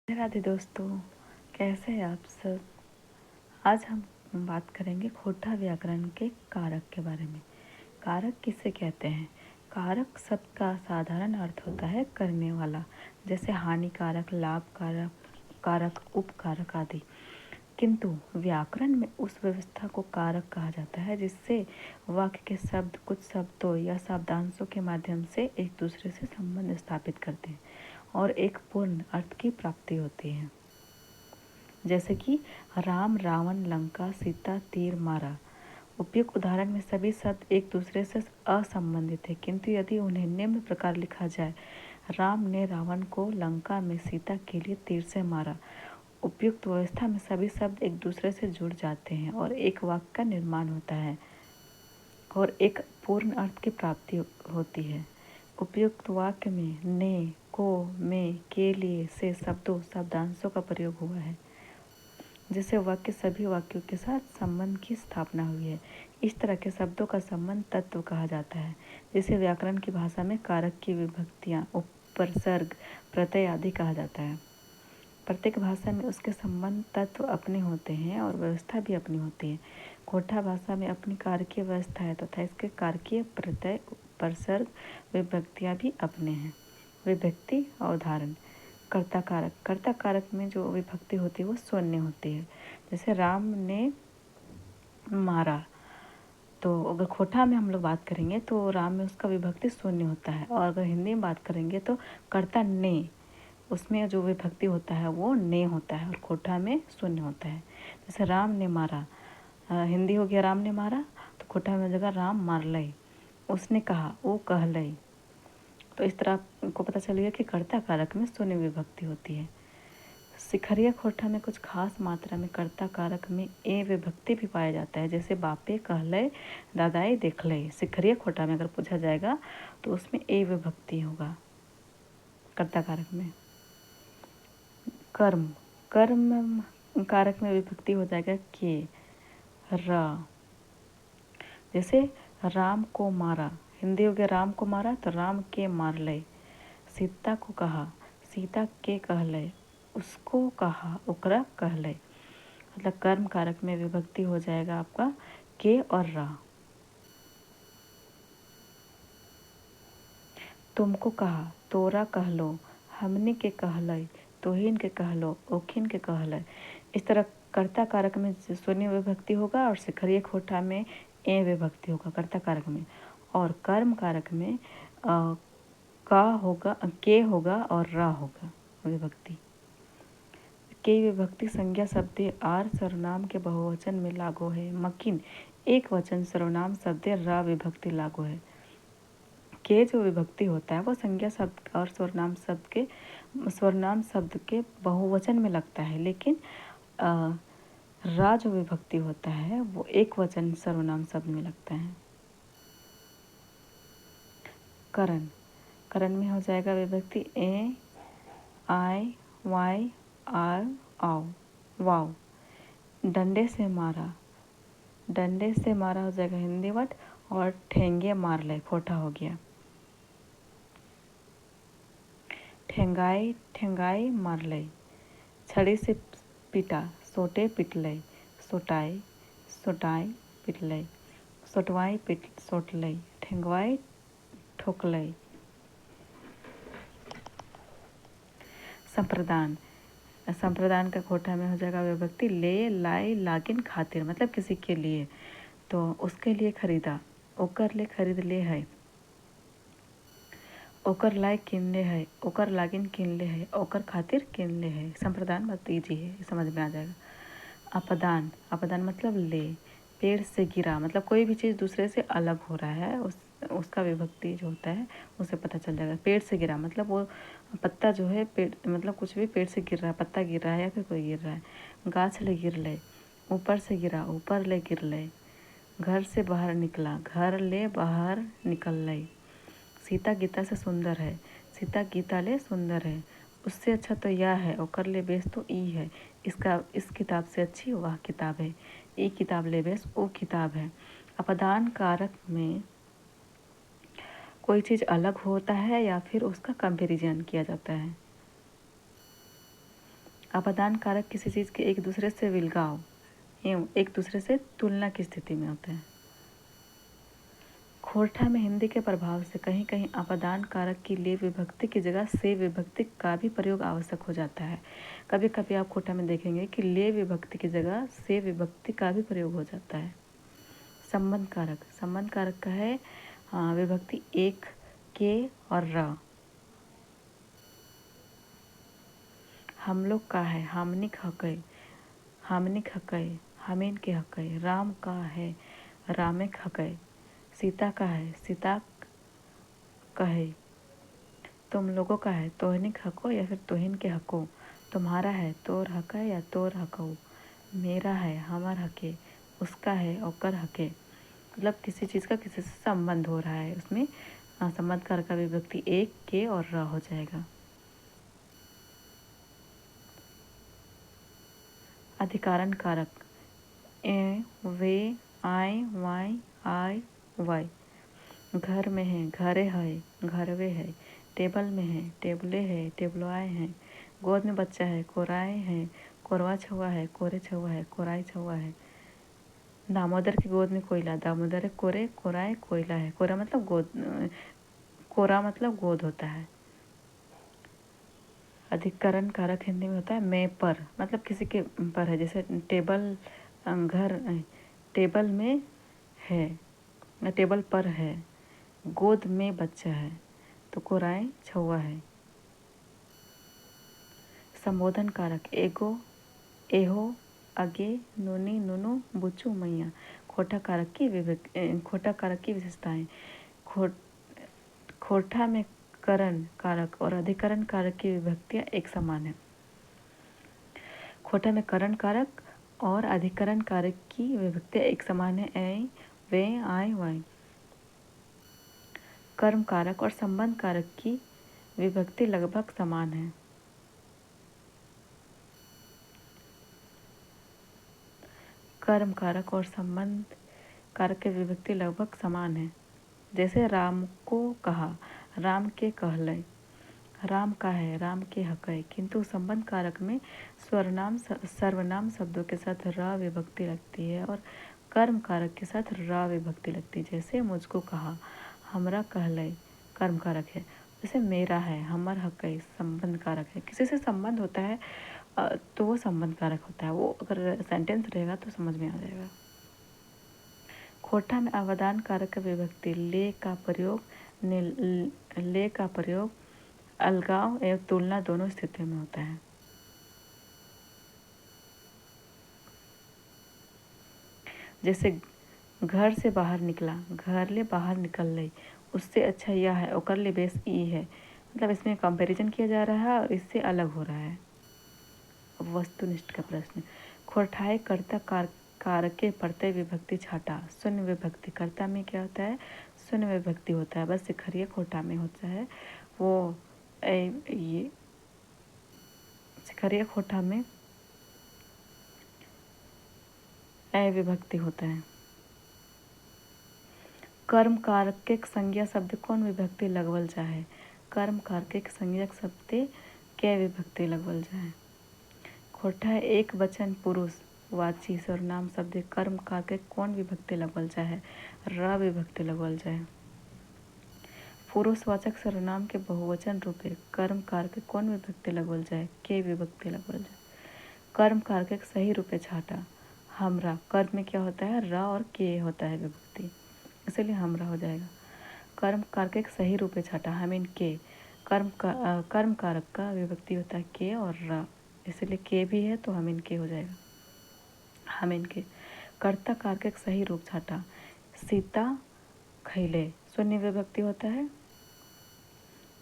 राधे राधे दोस्तों, कैसे हैं आप सब। आज हम बात करेंगे खोटा व्याकरण के कारक के बारे में। कारक किसे कहते हैं? कारक शब्द का साधारण अर्थ होता है करने वाला, जैसे हानिकारक, लाभकारक, कारक, उपकारक आदि। किंतु व्याकरण में उस व्यवस्था को कारक कहा जाता है जिससे वाक्य के शब्द कुछ शब्दों या शब्दांशों के माध्यम से एक दूसरे से संबंध स्थापित करते हैं और एक पूर्ण अर्थ की प्राप्ति होती है। जैसे कि राम रावण लंका सीता तीर मारा। उपयुक्त उदाहरण में सभी शब्द एक दूसरे से असंबंधित है, किंतु यदि उन्हें निम्न प्रकार लिखा जाए: राम ने रावण को लंका में सीता के लिए तीर से मारा। उपयुक्त व्यवस्था में सभी शब्द एक दूसरे से जुड़ जाते हैं और एक वाक्य का निर्माण होता है और एक पूर्ण अर्थ की प्राप्ति होती है। उपयुक्त वाक्य में ने, को, में, के लिए से शब्दों शब्दांशों का प्रयोग हुआ है, जिससे वाक्य सभी वाक्यों के साथ संबंध की स्थापना हुई है। इस तरह के शब्दों का संबंध तत्व कहा जाता है, जिसे व्याकरण की भाषा में कारक की विभक्तियाँ, उपसर्ग, प्रत्यय आदि कहा जाता है। प्रत्येक भाषा में उसके संबंध तत्व अपने होते हैं और व्यवस्था भी अपनी होती है। खोटा भाषा में अपनी कारकीय व्यवस्था है तथा इसके कारकीय, प्रत्यय, उपसर्ग, विभक्तियाँ भी अपने हैं। विभक्ति और उदाहरण: कर्ता कारक। कर्ता कारक में जो विभक्ति होती है वो शून्य होती है। जैसे राम ने मारा, तो अगर खोटा में हम लोग बात करेंगे तो राम में उसका विभक्ति शून्य होता है, और अगर हिंदी में बात करेंगे तो कर्ता ने, उसमें जो विभक्ति होता है वो ने होता है और खोटा में शून्य होता है। जैसे राम ने मारा, हिंदी हो गया राम ने मारा, तो खोटा में जगह राम मार लय, उसने कहा, वो कह लय। तो इस तरह आपको पता चल गया कि कर्ता कारक में शून्य विभक्ति होती है। सिखरिया खोटा में कुछ खास मात्रा में कर्ता कारक में ए विभक्ति भी पाया जाता है, जैसे बापे कहलय, दादाई देखलय। सिखरिया खोटा में अगर पूछा जाएगा तो उसमें ए विभक्ति होगा कर्ता कारक में। कर्म, कर्म कारक में विभक्ति हो जाएगा के, र। जैसे राम को मारा, हिंदी हो गया राम को मारा, तो राम के मार लय। सीता को कहा, सीता के कहलय, उसको कहा, ओकरा कहलय। मतलब कर्म कारक में विभक्ति हो जाएगा आपका के और रा। तुमको कहा, तोरा कहलो, हमने के कहलय, तोहिन के कहलो, ओखिन के कहलय। इस तरह कर्ता कारक में शून्य विभक्ति होगा और सिखरिया खोटा में ए विभक्ति होगा कर्ता कारक में, और कर्म कारक में का होगा, के होगा और रा होगा विभक्ति। के विभक्ति संज्ञा शब्द आर सर्वनाम के बहुवचन में लागू है, मकिन एक वचन सर्वनाम शब्द रा विभक्ति लागू है। के जो विभक्ति होता है वो संज्ञा शब्द और स्वरनाम शब्द के बहुवचन में लगता है, लेकिन रा जो विभक्ति होता है वो एक वचन सर्वनाम शब्द में लगता है। करण, करण में हो जाएगा विभक्ति ए, आई, वाई, आर, आओ, वाव। डंडे से मारा, डंडे से मारा हो जाएगा हिंदी वर्ड, और ठेंगे मार ले खोटा हो गया। ठेंगाई, ठेंगाई मार ले। छड़ी से पीटा, सोटे पिट ले। सोटाई, सोटाई पिट ले। सोटवाई पिट सोट ले। ठेंगवाई ठोक ले। संप्रदान, संप्रदान का खोटा में हो जाएगा विभक्ति ले, लाई, लागिन, खातिर, मतलब किसी के लिए, तो उसके लिए खरीदा, ओकर ले खरीद ले है, ओकर लायक किन ले है, ओकर लागिन किन ले है, ओकर खातिर किन ले है। संप्रदान बहुत ईजी है, समझ में आ जाएगा। अपदान, अपदान मतलब ले। पेड़ से गिरा, मतलब कोई भी चीज़ दूसरे से अलग हो रहा है, उसका विभक्ति जो होता है उसे पता चल जाएगा। पेड़ से गिरा मतलब वो पत्ता जो है पेड़, मतलब कुछ भी पेड़ से गिर रहा है, पत्ता गिर रहा है या फिर कोई गिर रहा है। गाछ ले गिर ले, ऊपर से गिरा, ऊपर ले गिर ले। घर से बाहर निकला, घर ले बाहर निकल ले। सीता गीता से सुंदर है, सीता गीता ले सुंदर है। उससे अच्छा तो यह है, ओकर ले बेस तो ई है, इस किताब से अच्छी वह किताब है। ई किताब ले बेस वो किताब है। अपदान कारक में कोई चीज़ अलग होता है या फिर उसका कंपैरिजन किया जाता है। अपादान कारक किसी चीज़ के एक दूसरे से विलगाव एवं एक दूसरे से तुलना की स्थिति में होते हैं। खोरठा में हिंदी के प्रभाव से कहीं कहीं अपादान कारक की ले विभक्ति की जगह से विभक्ति का भी प्रयोग आवश्यक हो जाता है। कभी कभी आप खोरठा में देखेंगे कि ले विभक्ति की जगह से विभक्ति का भी प्रयोग हो जाता है। संबंध कारक का है विभक्ति एक, के और र। हम लोग का है हामनिक हकय, हमीन के हकय। राम का है रामेक हकय। सीता का है सीता कहे। तुम लोगों का है तोहनिक हको या फिर तोहिन के हको। तुम्हारा है तोर हक या तोर हको। मेरा है हमार हके। उसका है ओकर हके। मतलब किसी चीज़ का किसी से संबंध हो रहा है, उसमें संबंध कारक का विभक्ति एक, के और र हो जाएगा। अधिकारण कारक ए, वे, आए, वाई, आय, वाई। घर में है घरे है, घरवे है। टेबल में है टेबले है, टेबलवाए हैं। गोद में बच्चा है कोराए है, कोरवा छुआ है, कोरे छुआ है, कोराई छुआ है। दामोदर की गोद में कोयला, दामोदर है कोरे, कोराए कोयला है। कोरा मतलब गोद, कोरा मतलब गोद होता है। अधिकरण कारक हिंदी में होता है मैं पर, मतलब किसी के पर है, जैसे टेबल, घर, टेबल में है, टेबल पर है। गोद में बच्चा है तो कोराए छुआ है। संबोधन कारक एगो, एहो, अगे, नूनी, नुनु, बुचू, मैया। खोटा कारक की विशेषताएं। खोटा में करण कारक और अधिकरण कारक की विभक्तियां एक समान है। खोटा में करण कारक और अधिकरण कारक की विभक्तियां एक समान है। ऐ, वे, आय, वाय। कर्म कारक और संबंध कारक की विभक्ति लगभग समान है। कर्म कारक और संबंध कारक की विभक्ति लगभग समान है। जैसे राम को कहा, राम के कहलय। राम का है राम के हकय, किंतु संबंध कारक में सर्वनाम शब्दों के साथ र विभक्ति लगती है और कर्म कारक के साथ र विभक्ति लगती है। जैसे मुझको कहा, हमरा कहलय कर्म कारक है। जैसे मेरा है हमर हकय संबंध कारक है। किसी से संबंध होता है तो वो संबंध कारक होता है। वो अगर सेंटेंस रहेगा तो समझ में आ जाएगा। खोटा में अवदान कारक का विभक्ति ले का प्रयोग अलगाव एवं तुलना दोनों स्थितियों में होता है। जैसे घर से बाहर निकला, घर ले बाहर निकल लई। उससे अच्छा यह है ओकर ले बेस ई है। मतलब इसमें कंपैरिजन किया जा रहा है और इससे अलग हो रहा है। वस्तुनिष्ठ का प्रश्न। खोरठाए कर्ता कारके प्रत्यय विभक्ति छाटा। शून्य विभक्ति कर्ता में क्या होता है, शून्य विभक्ति होता है। बस सिखरिया खोटा में होता है वो ये सिखरिया खोटा में ए विभक्ति होता है। कर्म कारक के संज्ञा शब्द कौन विभक्ति लगवल जाए। कर्म कारक के संज्ञक शब्द के विभक्ति लगवल जाए। खोटा है एक वचन पुरुष वाची सर्वनाम शब्द कर्म कारक के कौन विभक्ति लगवल जाए, र विभक्ति लगवल जाए। पुरुषवाचक सर्वनाम के बहुवचन रूपे कर्म कारक के कौन विभक्ति लगवल जाए, के विभक्ति लगवल जाए। कर्म कारक के सही रूपे छाटा हमरा। कर्म में क्या होता है, र और के होता है विभक्ति, इसलिए हमरा हो जाएगा। कर्म कारक के सही रूपे छाटा हमीन के। कर्म कारक का विभक्ति होता है के और र, इसलिए के भी है तो हमीन के हो जाएगा, हमीन के। कर्ता कारक के सही रूप छाटा सीता खैले, शून्य विभक्ति होता है।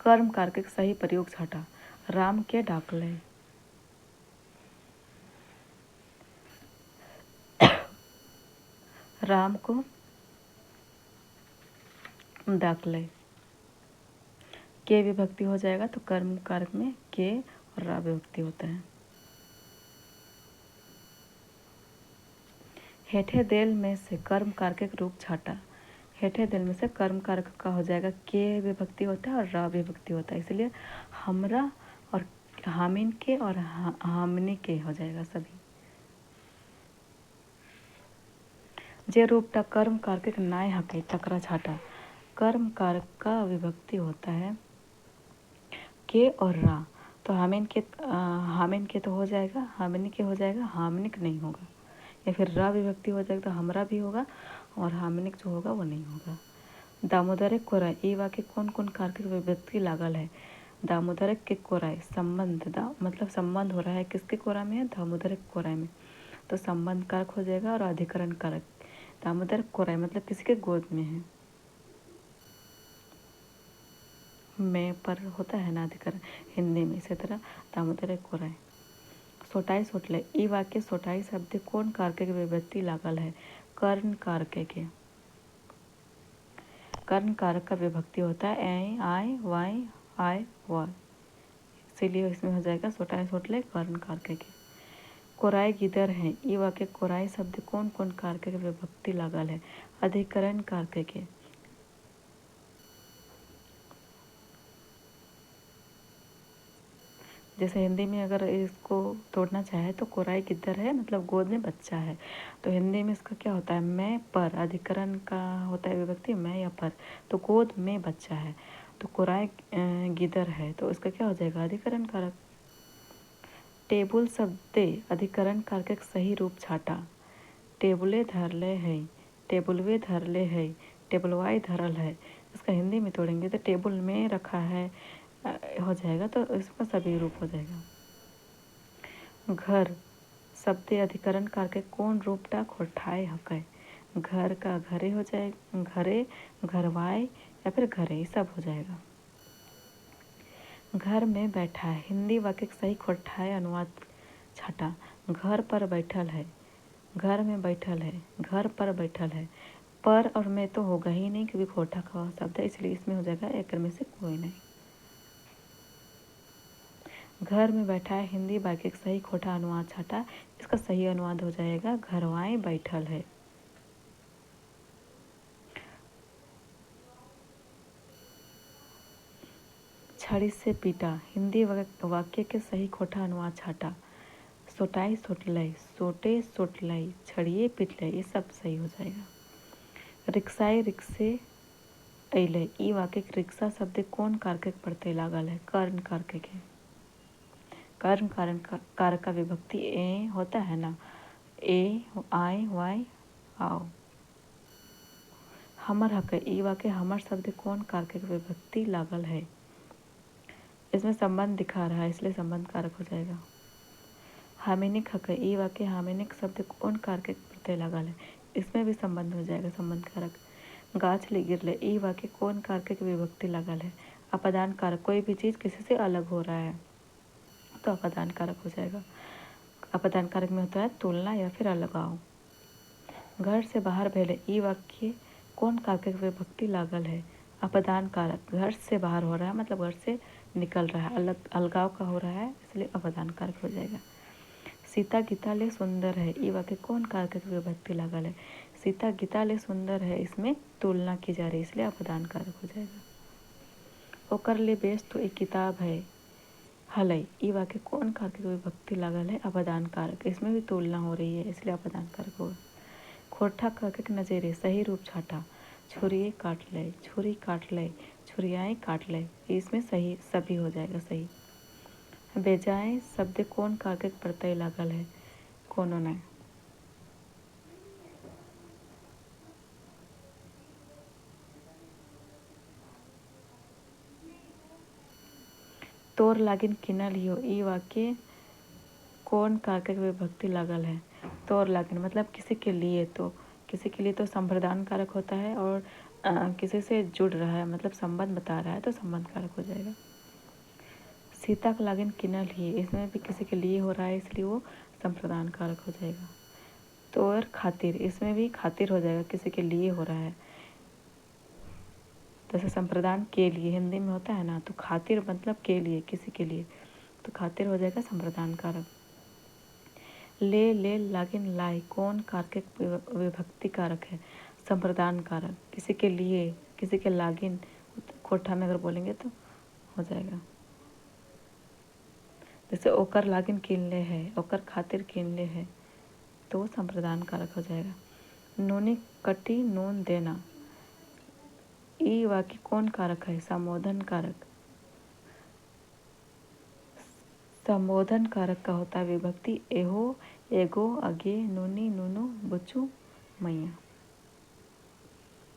कर्म कारक के सही प्रयोग छाटा राम के डाकले। राम को डाकले, के विभक्ति हो जाएगा तो कर्म कारक में के और रा विभक्ति होता है। हेठे देल में से कर्म कारक के रूप छाटा। हेठे देल में से कर्म कारक का हो जाएगा के विभक्ति होता है और रा विभक्ति होता है, इसलिए हमरा और हामिन के और हामनी के हो जाएगा सभी। जे रूपटा कर्म कारक नाय हके तकरा छाटा। कर्म कारक का विभक्ति होता है के और रा। तो हामिन के तो हो जाएगा, हामिनी के हो जाएगा, हामनिक नहीं होगा। या फिर रा विभक्ति हो जाएगा तो हमरा भी होगा और हामनिक जो होगा वो नहीं होगा। दामोदरक कोराय ये वाक्य कौन कौन कारक विभक्ति लागल है। दामोदरक के कोराय संबंध मतलब संबंध हो रहा है किसके कोरा में है, दामोदरक कोराय में। तो संबंध कारक हो जाएगा और अधिकरण कारक। दामोदरक कोराय मतलब किसी के गोद में है, में पर होता है ना अधिकरण हिंदी में। इसी तरह दामोदरक कोराय। सोटाई सोटले ई वाक्य सोटाई शब्द कौन कारक के विभक्ति लागल है, कर्ण कारक के। कर्ण कारक का विभक्ति होता है ए आय वाय आय वाय, इसीलिए इसमें हो जाएगा सोटाई सोटले कर्ण कारक के। कोराई गिदर है ई वाक्य कोराई शब्द कौन कौन कारक के विभक्ति लागल है, अधिकरण कारक के। जैसे हिंदी में अगर इसको तोड़ना चाहे तो कोराई गिद्दर है मतलब गोद में बच्चा है। तो हिंदी में इसका क्या होता है, मैं पर, अधिकरण का होता है विभक्ति मैं या पर, तो गोद में बच्चा है। तो कोराई गिदर है तो इसका क्या हो जाएगा, अधिकरण कारक। टेबुल शब्दे अधिकरण कारक सही रूप छाटा। टेबुले धरले है, टेबुलवे धरले है, टेबलवाई धरल है। इसका हिंदी में तोड़ेंगे तो टेबल में रखा है हो जाएगा, तो इसका सभी रूप हो जाएगा। घर शब्द अधिकरण करके कौन रूपटा खोठाए हकै। घर का घरे हो जाए, घरे, घरवाए या फिर घरे सब हो जाएगा। घर में बैठा है हिंदी वाक्य सही खोठाए अनुवाद छाटा। घर पर बैठल है, घर में बैठल है, घर पर बैठल है। पर और में तो होगा ही नहीं क्योंकि खोटा का शब्द है, इसलिए इसमें हो जाएगा एक में से कोई नहीं। घर में बैठा है हिंदी वाक्य सही खोटा अनुवाद छाटा। इसका सही अनुवाद हो जाएगा घरवाए बैठल है। छड़ी से पीटा हिंदी वाक्य के सही खोटा अनुवाद छाटा। सोटाई सोटलई, सोटे सोटलई, छड़िए पिटलई, ये सब सही हो जाएगा। रिक्साए रिक्से अइले ई वाक्य रिक्शा शब्द कौन कारक पड़ते लागल है, कर्ण कारक के। कर्ण कारक का विभक्ति ए होता है ना, ए आय वाय आओ। हमर हक ई वाक्य हमर शब्द कौन कारक विभक्ति लागल है। इसमें संबंध दिखा रहा है इसलिए संबंध कारक हो जाएगा। हामिनिक हक ई वाक्य हामिनिक शब्द कौन कारक प्रत्यय लागल है, इसमें भी संबंध हो जाएगा संबंध कारक। गाछ ले गिरले ई वाक्य कौन कारक विभक्ति लागल है, अपादान कारक। कोई भी चीज़ किसी से अलग हो रहा है तो अपादान कारक हो जाएगा। अपादान कारक में होता है तुलना या फिर अलगाव। घर से बाहर भेले ई वाक्य कौन कारक विभक्ति लागल है, अपादान कारक। घर से बाहर हो रहा है मतलब घर से निकल रहा है, अलग अलगाव का हो रहा है, इसलिए अपादान कारक हो जाएगा। सीता गीता ले सुंदर है ये वाक्य कौन कारक विभक्ति लागल है, सीता गीता ले सुंदर है, इसमें तुलना की जा रही है इसलिए अपादान कारक हो जाएगा। ओकर ले बेस तो एक किताब है हलई ई वाक्य कौन कारक विभक्ति लागल है, अपादान कारक। इसमें भी तुलना हो रही है इसलिए अपादान कारक होगा। खोटा कारक नजेरे सही रूप छाटा। छुरिए काट ले, छुरी काट ले, छुरियाएँ काट ले, इसमें सही सभी हो जाएगा सही। बेजाय शब्द कौन कारक प्रत्यय लागल है, कोनो नहीं। तोर लागिन किनल हियो ई वाक्य कौन कारक विभक्ति लागल है, तोर लागिन मतलब किसी के लिए। तो किसी के लिए तो संप्रदान कारक होता है और किसी से जुड़ रहा है मतलब संबंध बता रहा है तो संबंध कारक हो जाएगा। सीता का लागिन किनल ही इसमें भी किसी के लिए हो रहा है इसलिए वो संप्रदान कारक हो जाएगा। तोर खातिर इसमें भी खातिर हो जाएगा किसी के लिए हो रहा है, जैसे संप्रदान के लिए हिंदी में होता है ना, तो खातिर मतलब के लिए किसी के लिए, तो खातिर हो जाएगा संप्रदान कारक। ले लागिन लाई कौन कारक विभक्ति कारक है, संप्रदान कारक। किसी के लिए किसी के लागिन खोठा में अगर बोलेंगे तो हो जाएगा। जैसे ओकर लागिन किनले है, ओकर खातिर किनले है, तो वो संप्रदान कारक हो जाएगा। नूनी कटी नून देना, ई वाक्य कौन कारक है? संबोधन कारक। संबोधन कारक का होता है विभक्ति एहो, एगो, अगे, नूनी, नूनो, बुचू, मैया।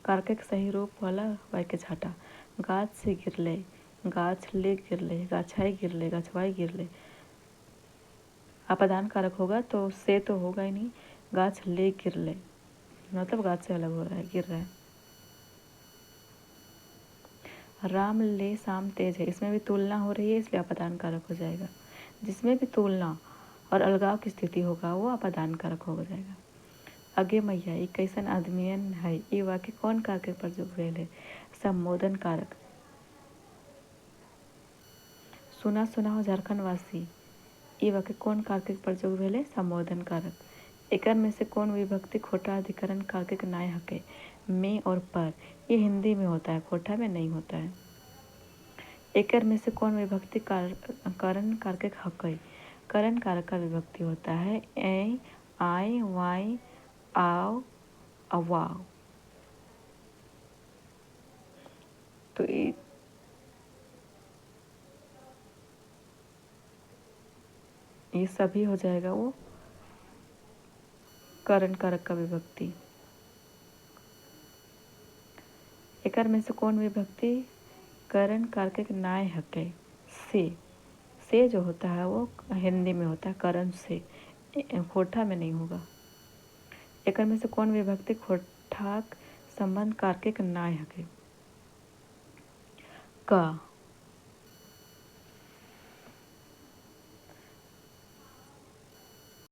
कारक के सही रूप वाला वाक्य छाटा। गाछ से गिरले, गाछ ले गिरले, गाछाई गिरले, गाछवाई गिरले। अपादान कारक होगा तो से तो होगा ही नहीं। गाछ ले गिरले मतलब गाछ से अलग हो रहा है, गिर रहा है। राम ले शाम तेज है, इसमें भी तुलना हो रही है इसलिए अपादान कारक हो जाएगा। जिसमें भी तुलना और अलगाव की स्थिति होगा वो अपादान कारक हो जाएगा। अगे मैया ई कैसन आदमियन है, ये वाक्य कौन कारक के प्रयोग भेल है? संबोधन कारक। सुना सुना हो झारखंड वासी, ये वाक्य कौन कारक के प्रयोग भेल है? संबोधन कारक। एकर में से कौन विभक्ति खोटा अधिकरण कारक नाय हके? में और पर। ये हिंदी में होता है, खोटा में नहीं होता है। एकर में से कौन विभक्ति करण कारक हके? करण कारक का विभक्ति होता है ए, आय, वाय, आओ, अवाओ। तो ये सभी हो जाएगा वो करण कारक का विभक्ति। एकर में से कौन विभक्ति करण कारक नाय हके? से जो होता है वो हिंदी में होता है करण से, खोटा में नहीं होगा। एकर में से कौन विभक्ति खोटाक संबंध कारक नाय हके? का